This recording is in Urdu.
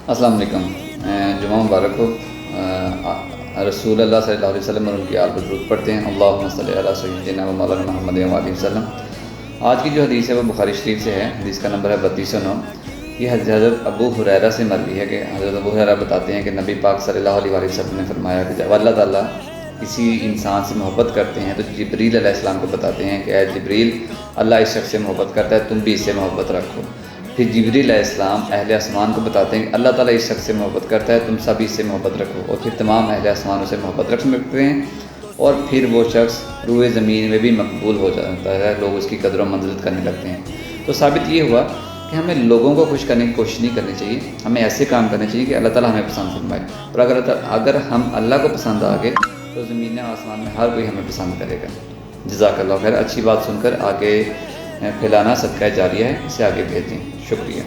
السلام علیکم۔ جمعہ مبارک ہو۔ رسول اللہ صلی اللہ علیہ وسلم اور ان کی آل پر درود پڑھتے ہیں۔ اللہم صلی علی سیدنا و مولانا محمد و علیہ وسلم۔ آج کی جو حدیث ہے وہ بخاری شریف سے ہے، حدیث کا نمبر ہے 3209۔ یہ حضرت ابو ہریرہ سے مروی ہے کہ حضرت ابو ہریرہ بتاتے ہیں کہ نبی پاک صلی اللہ علیہ وسلم نے فرمایا کہ جب اللہ تعالیٰ کسی انسان سے محبت کرتے ہیں تو جبریل علیہ السلام کو بتاتے ہیں کہ اے جبریل، اللہ اس شخص سے محبت کرتا ہے، تم بھی اس سے محبت رکھو۔ پھر جبریل علیہ السلام اہل آسمان کو بتاتے ہیں کہ اللہ تعالیٰ اس شخص سے محبت کرتا ہے، تم سب اس سے محبت رکھو، اور پھر تمام اہل آسمانوں سے محبت رکھتے ہیں، اور پھر وہ شخص روئے زمین میں بھی مقبول ہو جاتا ہے، لوگ اس کی قدر و منزلت کرنے لگتے ہیں۔ تو ثابت یہ ہوا کہ ہمیں لوگوں کو خوش کرنے کی کوشش نہیں کرنی چاہیے، ہمیں ایسے کام کرنے چاہیے کہ اللہ تعالیٰ ہمیں پسند فرمائے، اور اگر ہم اللہ کو پسند آ گئے تو زمین و آسمان میں ہر کوئی ہمیں پسند کرے گا۔ جزاک اللہ خیر۔ اچھی بات سن کر آگے پھیلانا صدقہ جاریہ ہے، اسے آگے بھیجیں۔ شکریہ۔